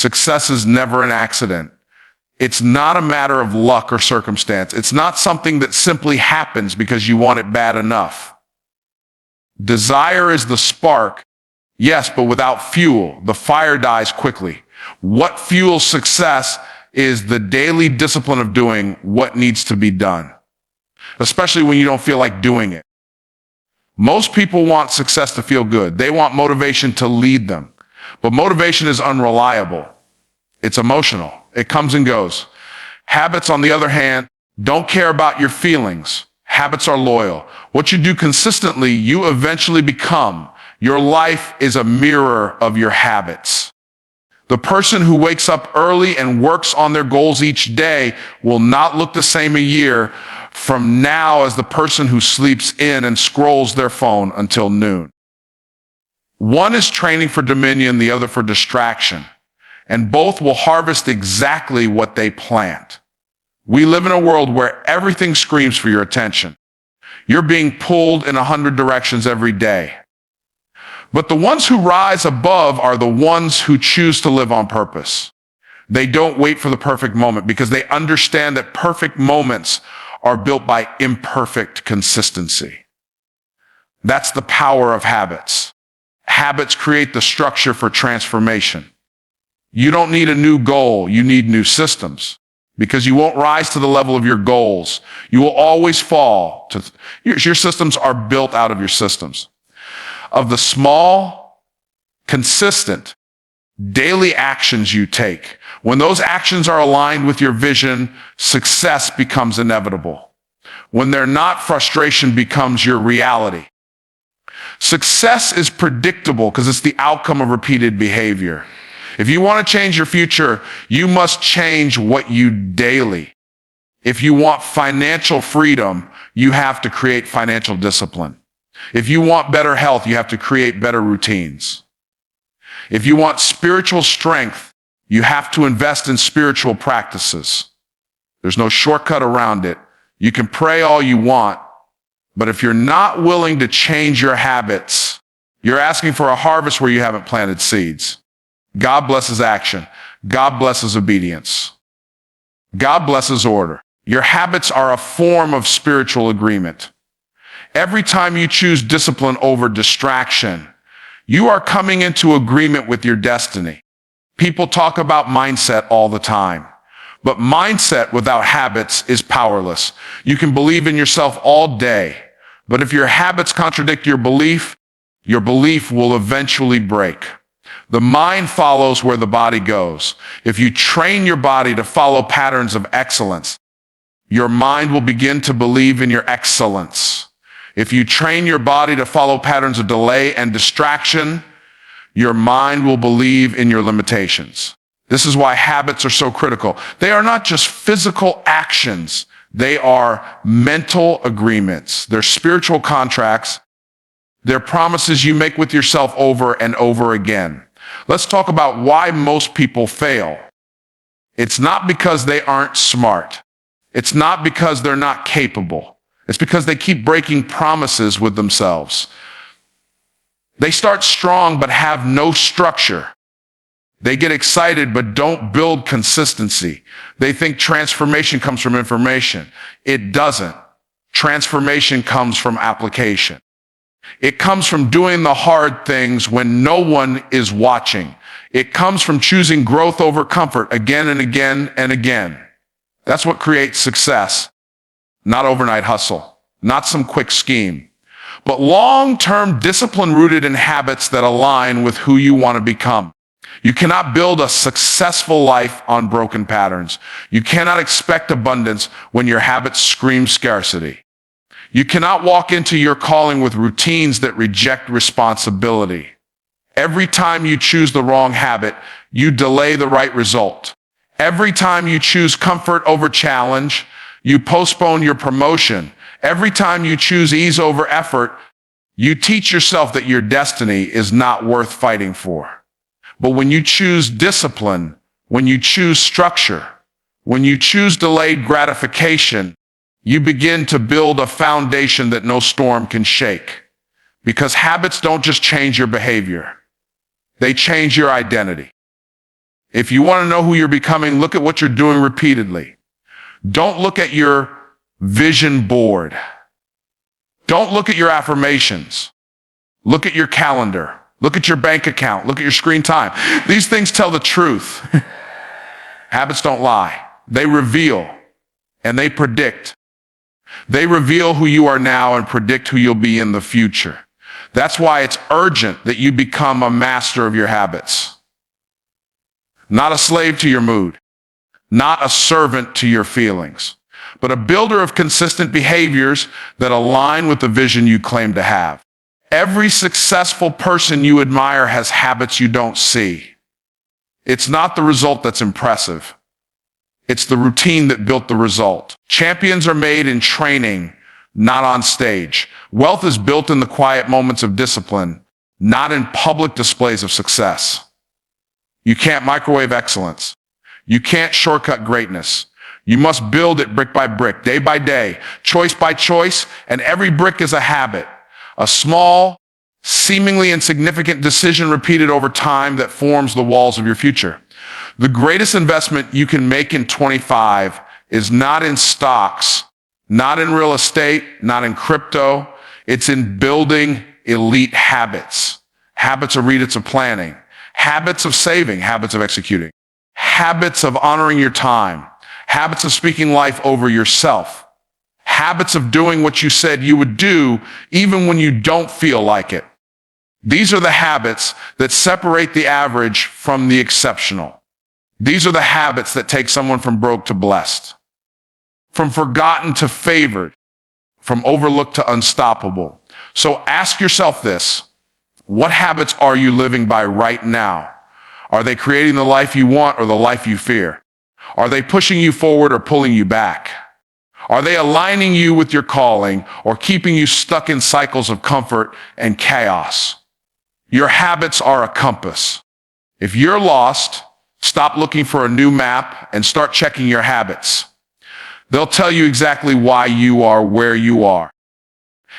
Success is never an accident. It's not a matter of luck or circumstance. It's not something that simply happens because you want it bad enough. Desire is the spark, yes, but without fuel, the fire dies quickly. What fuels success is the daily discipline of doing what needs to be done, especially when you don't feel like doing it. Most people want success to feel good. They want motivation to lead them. But motivation is unreliable. It's emotional. It comes and goes. Habits, on the other hand, don't care about your feelings. Habits are loyal. What you do consistently, you eventually become. Your life is a mirror of your habits. The person who wakes up early and works on their goals each day will not look the same a year from now as the person who sleeps in and scrolls their phone until noon. One is training for dominion, the other for distraction, and both will harvest exactly what they plant. We live in a world where everything screams for your attention. You're being pulled in 100 directions every day. But the ones who rise above are the ones who choose to live on purpose. They don't wait for the perfect moment because they understand that perfect moments are built by imperfect consistency. That's the power of habits. Habits create the structure for transformation. You don't need a new goal, you need new systems. Because you won't rise to the level of your goals. You will always fall. Your systems are built out of your systems. Of the small, consistent, daily actions you take. When those actions are aligned with your vision, success becomes inevitable. When they're not, frustration becomes your reality. Success is predictable because it's the outcome of repeated behavior. If you want to change your future, you must change what you daily. If you want financial freedom, you have to create financial discipline. If you want better health, you have to create better routines. If you want spiritual strength, you have to invest in spiritual practices. There's no shortcut around it. You can pray all you want, but if you're not willing to change your habits, you're asking for a harvest where you haven't planted seeds. God blesses action. God blesses obedience. God blesses order. Your habits are a form of spiritual agreement. Every time you choose discipline over distraction, you are coming into agreement with your destiny. People talk about mindset all the time, but mindset without habits is powerless. You can believe in yourself all day, but if your habits contradict your belief will eventually break. The mind follows where the body goes. If you train your body to follow patterns of excellence, your mind will begin to believe in your excellence. If you train your body to follow patterns of delay and distraction, your mind will believe in your limitations. This is why habits are so critical. They are not just physical actions. They are mental agreements. They're spiritual contracts. They're promises you make with yourself over and over again. Let's talk about why most people fail. It's not because they aren't smart. It's not because they're not capable. It's because they keep breaking promises with themselves. They start strong but have no structure. They get excited but don't build consistency. They think transformation comes from information. It doesn't. Transformation comes from application. It comes from doing the hard things when no one is watching. It comes from choosing growth over comfort again and again and again. That's what creates success. Not overnight hustle, not some quick scheme, but long-term discipline rooted in habits that align with who you want to become. You cannot build a successful life on broken patterns. You cannot expect abundance when your habits scream scarcity. You cannot walk into your calling with routines that reject responsibility. Every time you choose the wrong habit, you delay the right result. Every time you choose comfort over challenge, you postpone your promotion. Every time you choose ease over effort, you teach yourself that your destiny is not worth fighting for. But when you choose discipline, when you choose structure, when you choose delayed gratification, you begin to build a foundation that no storm can shake. Because habits don't just change your behavior. They change your identity. If you want to know who you're becoming, look at what you're doing repeatedly. Don't look at your vision board. Don't look at your affirmations. Look at your calendar. Look at your bank account. Look at your screen time. These things tell the truth. Habits don't lie. They reveal and they predict. They reveal who you are now and predict who you'll be in the future. That's why it's urgent that you become a master of your habits. Not a slave to your mood, not a servant to your feelings, but a builder of consistent behaviors that align with the vision you claim to have. Every successful person you admire has habits you don't see. It's not the result that's impressive. It's the routine that built the result. Champions are made in training, not on stage. Wealth is built in the quiet moments of discipline, not in public displays of success. You can't microwave excellence. You can't shortcut greatness. You must build it brick by brick, day by day, choice by choice, and every brick is a habit, a small, seemingly insignificant decision repeated over time that forms the walls of your future. The greatest investment you can make in 25 is not in stocks, not in real estate, not in crypto. It's in building elite habits. Habits of readings of planning, habits of saving, habits of executing, habits of honoring your time, habits of speaking life over yourself, habits of doing what you said you would do even when you don't feel like it. These are the habits that separate the average from the exceptional. These are the habits that take someone from broke to blessed, from forgotten to favored, from overlooked to unstoppable. So ask yourself this: what habits are you living by right now? Are they creating the life you want or the life you fear? Are they pushing you forward or pulling you back? Are they aligning you with your calling or keeping you stuck in cycles of comfort and chaos? Your habits are a compass. If you're lost, stop looking for a new map and start checking your habits. They'll tell you exactly why you are where you are,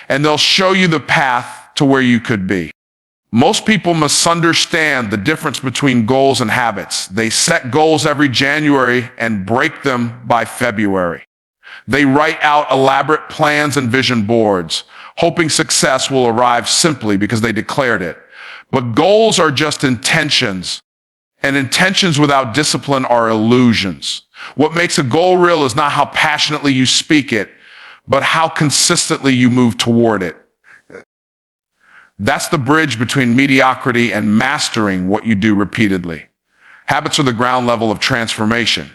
and they'll show you the path to where you could be. Most people misunderstand the difference between goals and habits. They set goals every January and break them by February. They write out elaborate plans and vision boards, hoping success will arrive simply because they declared it. But goals are just intentions, and intentions without discipline are illusions. What makes a goal real is not how passionately you speak it, but how consistently you move toward it. That's the bridge between mediocrity and mastering what you do repeatedly. Habits are the ground level of transformation.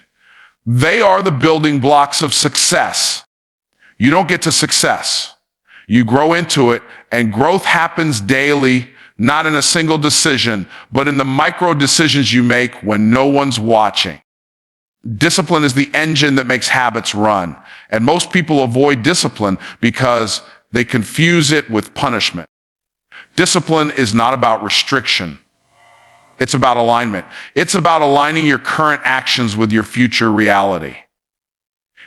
They are the building blocks of success. You don't get to success. You grow into it, and growth happens daily, not in a single decision, but in the micro decisions you make when no one's watching. Discipline is the engine that makes habits run, and most people avoid discipline because they confuse it with punishment. Discipline is not about restriction. It's about alignment. It's about aligning your current actions with your future reality.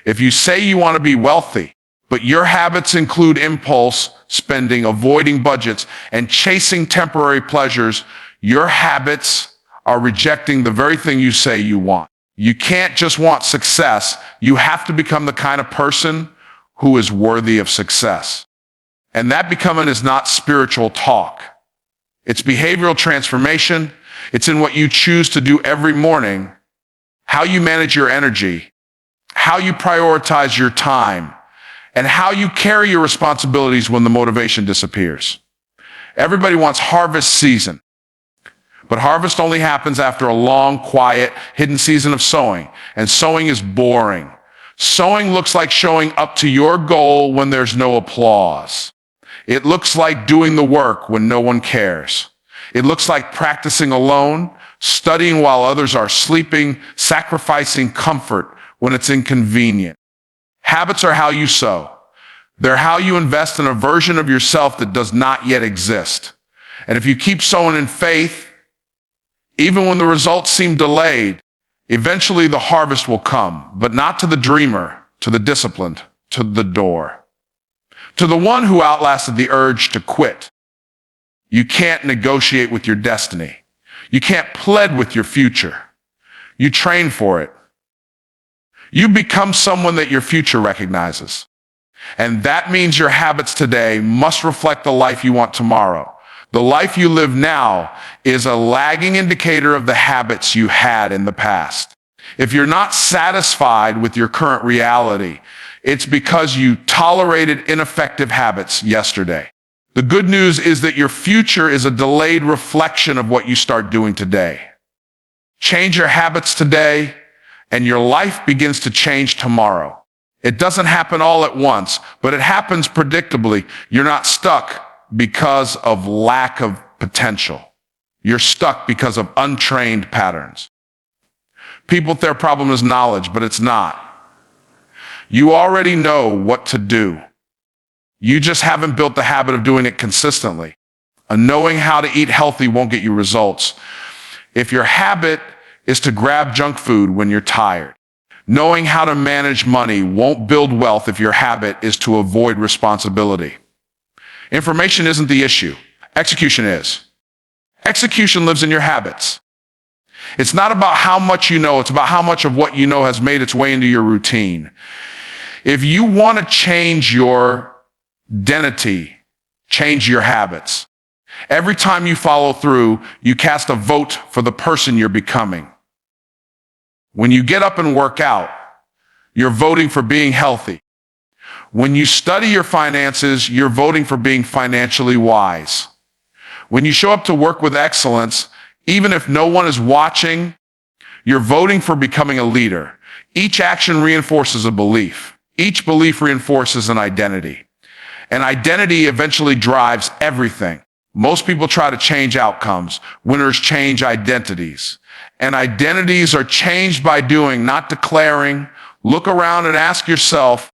If you say you want to be wealthy, but your habits include impulse spending, avoiding budgets, and chasing temporary pleasures, your habits are rejecting the very thing you say you want. You can't just want success. You have to become the kind of person who is worthy of success. And that becoming is not spiritual talk. It's behavioral transformation. It's in what you choose to do every morning, how you manage your energy, how you prioritize your time, and how you carry your responsibilities when the motivation disappears. Everybody wants harvest season, but harvest only happens after a long, quiet, hidden season of sowing, and sowing is boring. Sowing looks like showing up to your goal when there's no applause. It looks like doing the work when no one cares. It looks like practicing alone, studying while others are sleeping, sacrificing comfort when it's inconvenient. Habits are how you sow. They're how you invest in a version of yourself that does not yet exist. And if you keep sowing in faith, even when the results seem delayed, eventually the harvest will come, but not to the dreamer, to the disciplined, to the door. To the one who outlasted the urge to quit. You can't negotiate with your destiny. You can't plead with your future. You train for it. You become someone that your future recognizes. And that means your habits today must reflect the life you want tomorrow. The life you live now is a lagging indicator of the habits you had in the past. If you're not satisfied with your current reality, it's because you tolerated ineffective habits yesterday. The good news is that your future is a delayed reflection of what you start doing today. Change your habits today, and your life begins to change tomorrow. It doesn't happen all at once, but it happens predictably. You're not stuck because of lack of potential. You're stuck because of untrained patterns. People think their problem is knowledge, but it's not. You already know what to do. You just haven't built the habit of doing it consistently. Knowing how to eat healthy won't get you results. If your habit is to grab junk food when you're tired, knowing how to manage money won't build wealth if your habit is to avoid responsibility. Information isn't the issue. Execution is. Execution lives in your habits. It's not about how much you know, it's about how much of what you know has made its way into your routine. If you want to change your identity, change your habits. Every time you follow through, you cast a vote for the person you're becoming. When you get up and work out, you're voting for being healthy. When you study your finances, you're voting for being financially wise. When you show up to work with excellence, even if no one is watching, you're voting for becoming a leader. Each action reinforces a belief. Each belief reinforces an identity. And identity eventually drives everything. Most people try to change outcomes. Winners change identities. And identities are changed by doing, not declaring. Look around and ask yourself,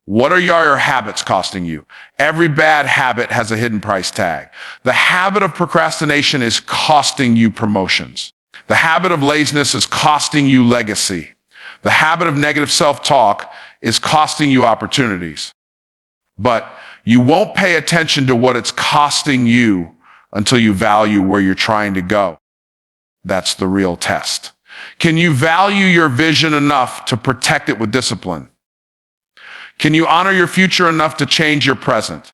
what are your habits costing you? Every bad habit has a hidden price tag. The habit of procrastination is costing you promotions. The habit of laziness is costing you legacy. The habit of negative self-talk is costing you opportunities. But you won't pay attention to what it's costing you until you value where you're trying to go. That's the real test. Can you value your vision enough to protect it with discipline? Can you honor your future enough to change your present?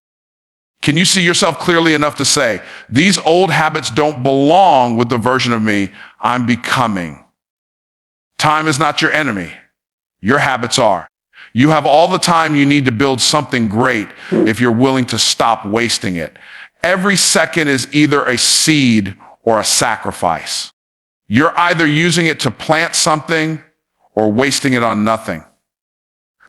Can you see yourself clearly enough to say, these old habits don't belong with the version of me I'm becoming? Time is not your enemy. Your habits are. You have all the time you need to build something great if you're willing to stop wasting it. Every second is either a seed or a sacrifice. You're either using it to plant something or wasting it on nothing.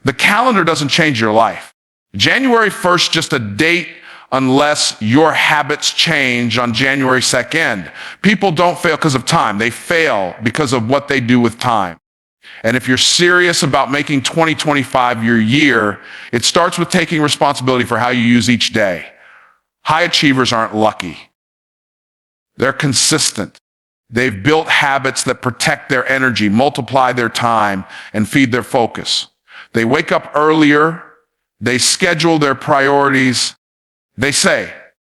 The calendar doesn't change your life. January 1st, just a date unless your habits change on January 2nd. People don't fail because of time. They fail because of what they do with time. And if you're serious about making 2025 your year, it starts with taking responsibility for how you use each day. High achievers aren't lucky. They're consistent. They've built habits that protect their energy, multiply their time, and feed their focus. They wake up earlier. They schedule their priorities. They say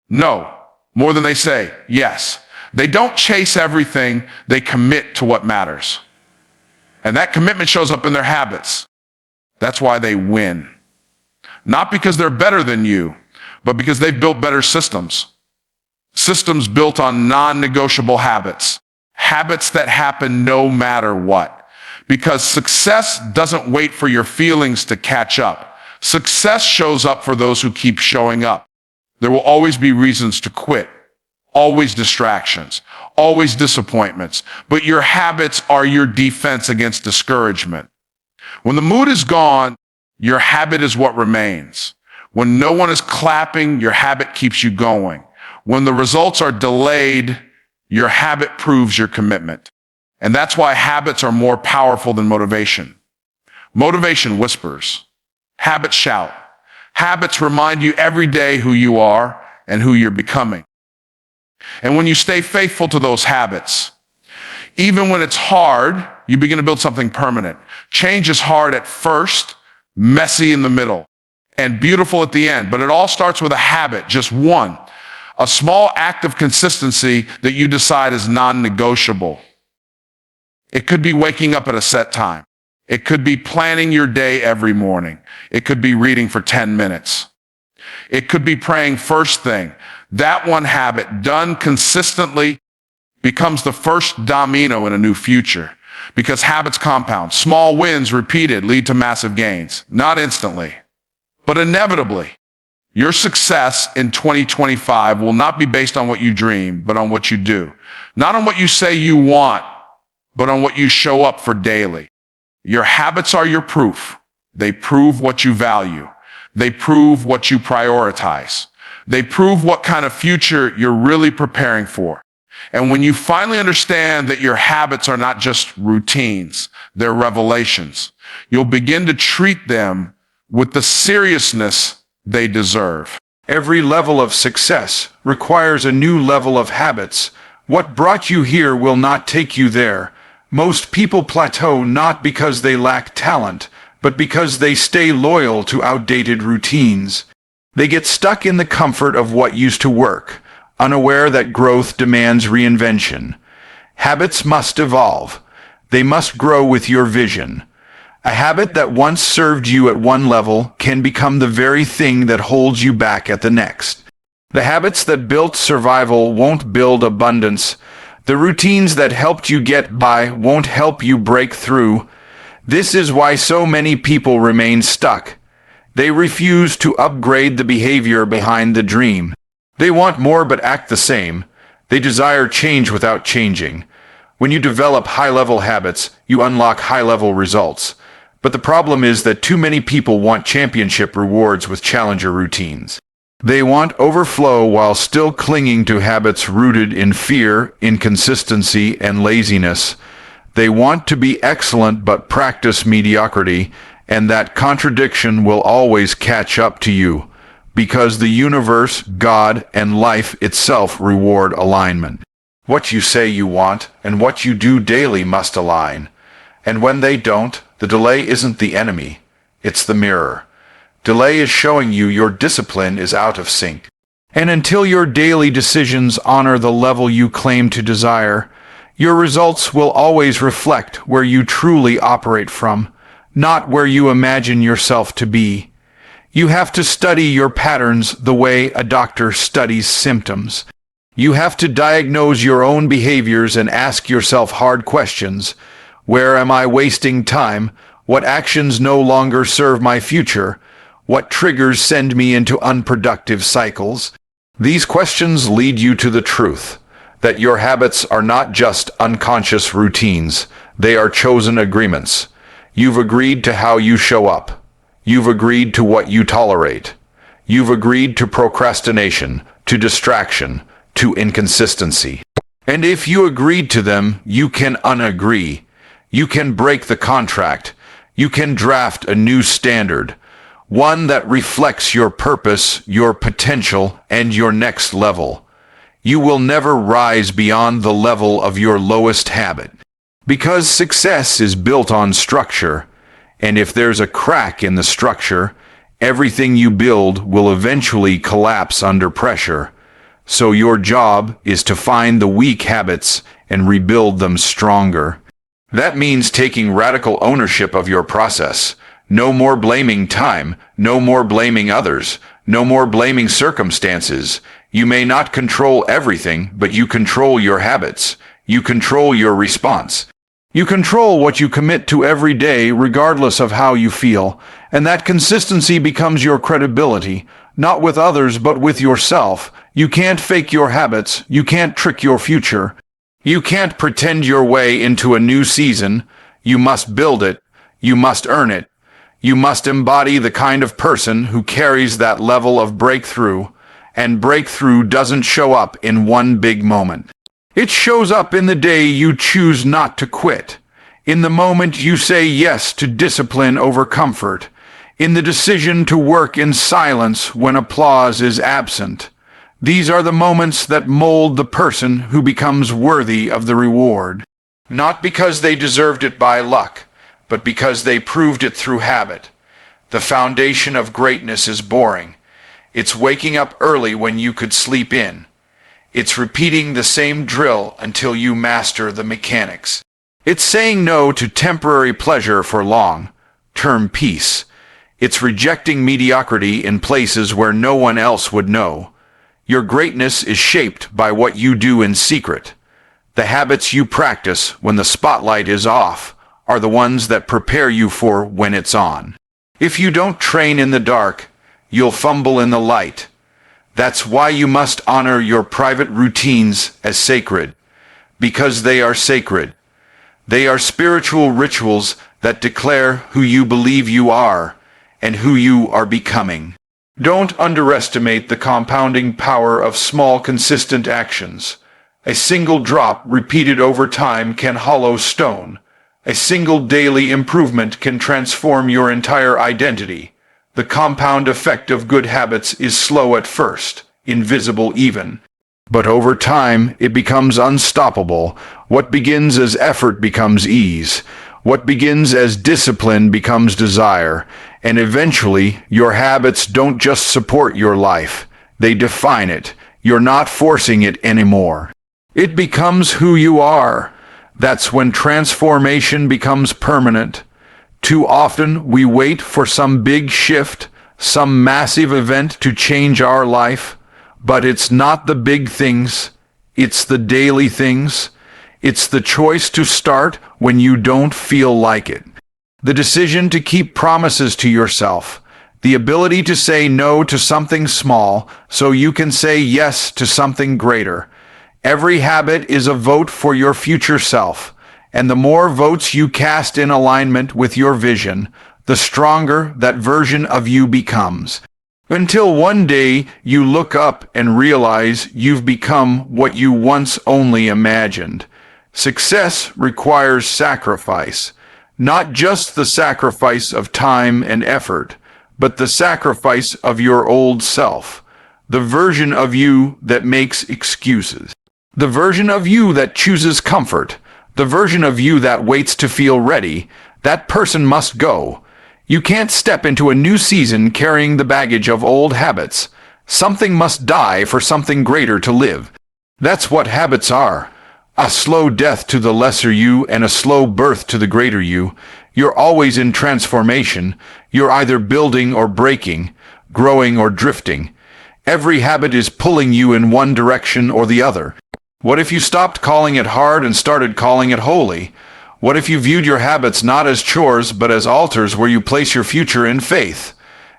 no more than they say yes. They don't chase everything. They commit to what matters. And that commitment shows up in their habits. That's why they win. Not because they're better than you, but because they've built better systems. Systems built on non-negotiable habits. Habits that happen no matter what. Because success doesn't wait for your feelings to catch up. Success shows up for those who keep showing up. There will always be reasons to quit. Always distractions. Always disappointments. But your habits are your defense against discouragement. When the mood is gone, your habit is what remains. When no one is clapping, your habit keeps you going. When the results are delayed, your habit proves your commitment. And that's why habits are more powerful than motivation. Motivation whispers. Habits shout. Habits remind you every day who you are and who you're becoming. And when you stay faithful to those habits, even when it's hard, you begin to build something permanent. Change is hard at first, messy in the middle, and beautiful at the end. But it all starts with a habit, just one. A small act of consistency that you decide is non-negotiable. It could be waking up at a set time. It could be planning your day every morning. It could be reading for 10 minutes. It could be praying first thing. That one habit done consistently becomes the first domino in a new future, because habits compound. Small wins repeated lead to massive gains, not instantly, but inevitably. Your success in 2025 will not be based on what you dream, but on what you do. Not on what you say you want, but on what you show up for daily. Your habits are your proof. They prove what you value. They prove what you prioritize. They prove what kind of future you're really preparing for. And when you finally understand that your habits are not just routines, they're revelations, you'll begin to treat them with the seriousness they deserve. Every level of success requires a new level of habits. What brought you here will not take you there. Most people plateau not because they lack talent, but because they stay loyal to outdated routines. They get stuck in the comfort of what used to work, unaware that growth demands reinvention. Habits must evolve. They must grow with your vision. A habit that once served you at one level can become the very thing that holds you back at the next. The habits that built survival won't build abundance. The routines that helped you get by won't help you break through. This is why so many people remain stuck. They refuse to upgrade the behavior behind the dream. They want more but act the same. They desire change without changing. When you develop high-level habits, you unlock high-level results. But the problem is that too many people want championship rewards with challenger routines. They want overflow while still clinging to habits rooted in fear, inconsistency, and laziness. They want to be excellent but practice mediocrity, and that contradiction will always catch up to you, because the universe, God, and life itself reward alignment. What you say you want and what you do daily must align. And when they don't, the delay isn't the enemy, it's the mirror. Delay is showing you your discipline is out of sync. And until your daily decisions honor the level you claim to desire, your results will always reflect where you truly operate from, not where you imagine yourself to be. You have to study your patterns the way a doctor studies symptoms. You have to diagnose your own behaviors and ask yourself hard questions. Where am I wasting time? What actions no longer serve my future? What triggers send me into unproductive cycles? These questions lead you to the truth, that your habits are not just unconscious routines. They are chosen agreements. You've agreed to how you show up. You've agreed to what you tolerate. You've agreed to procrastination, to distraction, to inconsistency. And if you agreed to them, you can unagree. You can break the contract. You can draft a new standard, one that reflects your purpose, your potential, and your next level. You will never rise beyond the level of your lowest habit, because success is built on structure, and if there's a crack in the structure, everything you build will eventually collapse under pressure. So your job is to find the weak habits and rebuild them stronger. That means taking radical ownership of your process. No more blaming time, no more blaming others, no more blaming circumstances. You may not control everything, but you control your habits. You control your response. You control what you commit to every day, regardless of how you feel, and that consistency becomes your credibility, not with others but with yourself. You can't fake your habits. You can't trick your future. You can't pretend your way into a new season. You must build it. You must earn it. You must embody the kind of person who carries that level of breakthrough, and breakthrough doesn't show up in one big moment. It shows up in the day you choose not to quit, in the moment you say yes to discipline over comfort, in the decision to work in silence when applause is absent. These are the moments that mold the person who becomes worthy of the reward, not because they deserved it by luck, but because they proved it through habit. The foundation of greatness is boring. It's waking up early when you could sleep in. It's repeating the same drill until you master the mechanics. It's saying no to temporary pleasure for long-term peace. It's rejecting mediocrity in places where no one else would know. Your greatness is shaped by what you do in secret. The habits you practice when the spotlight is off are the ones that prepare you for when it's on. If you don't train in the dark, you'll fumble in the light. That's why you must honor your private routines as sacred, because they are sacred. They are spiritual rituals that declare who you believe you are and who you are becoming. Don't underestimate the compounding power of small, consistent actions. A single drop repeated over time can hollow stone. A single daily improvement can transform your entire identity. The compound effect of good habits is slow at first, invisible even. But over time, it becomes unstoppable. What begins as effort becomes ease. What begins as discipline becomes desire. And eventually, your habits don't just support your life. They define it. You're not forcing it anymore. It becomes who you are. That's when transformation becomes permanent. Too often, we wait for some big shift, some massive event to change our life. But it's not the big things. It's the daily things. It's the choice to start when you don't feel like it. The decision to keep promises to yourself. The ability to say no to something small so you can say yes to something greater. Every habit is a vote for your future self, and the more votes you cast in alignment with your vision, the stronger that version of you becomes. Until one day you look up and realize you've become what you once only imagined. Success requires sacrifice, not just the sacrifice of time and effort, but the sacrifice of your old self, the version of you that makes excuses. The version of you that chooses comfort, the version of you that waits to feel ready, that person must go. You can't step into a new season carrying the baggage of old habits. Something must die for something greater to live. That's what habits are. A slow death to the lesser you and a slow birth to the greater you. You're always in transformation. You're either building or breaking, growing or drifting. Every habit is pulling you in one direction or the other. What if you stopped calling it hard and started calling it holy? What if you viewed your habits not as chores but as altars where you place your future in faith?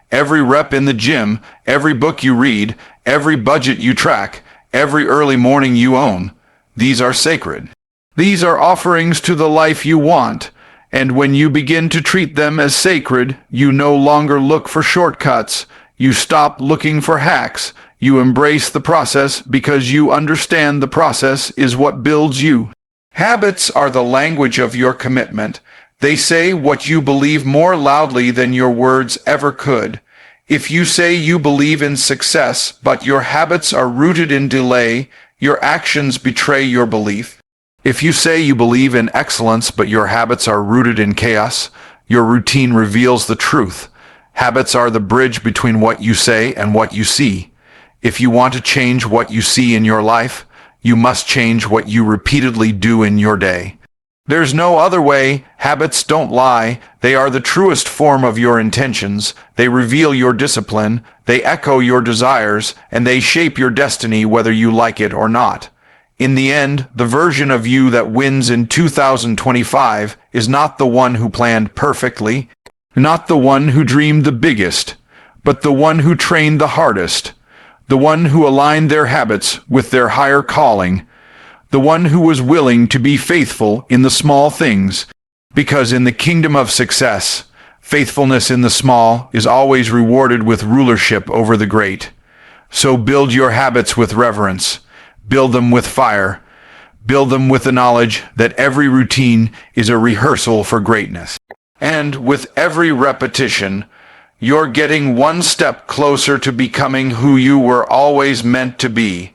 Every rep in the gym, every book you read, every budget you track, every early morning you own, these are sacred. These are offerings to the life you want, and when you begin to treat them as sacred, you no longer look for shortcuts. You stop looking for hacks. You embrace the process because you understand the process is what builds you. Habits are the language of your commitment. They say what you believe more loudly than your words ever could. If you say you believe in success, but your habits are rooted in delay, your actions betray your belief. If you say you believe in excellence, but your habits are rooted in chaos, your routine reveals the truth. Habits are the bridge between what you say and what you see. If you want to change what you see in your life, you must change what you repeatedly do in your day. There's no other way. Habits don't lie. They are the truest form of your intentions. They reveal your discipline. They echo your desires, and they shape your destiny whether you like it or not. In the end, the version of you that wins in 2025 is not the one who planned perfectly, not the one who dreamed the biggest, but the one who trained the hardest, the one who aligned their habits with their higher calling, the one who was willing to be faithful in the small things, because in the kingdom of success, faithfulness in the small is always rewarded with rulership over the great. So build your habits with reverence, build them with fire, build them with the knowledge that every routine is a rehearsal for greatness. And with every repetition, you're getting one step closer to becoming who you were always meant to be.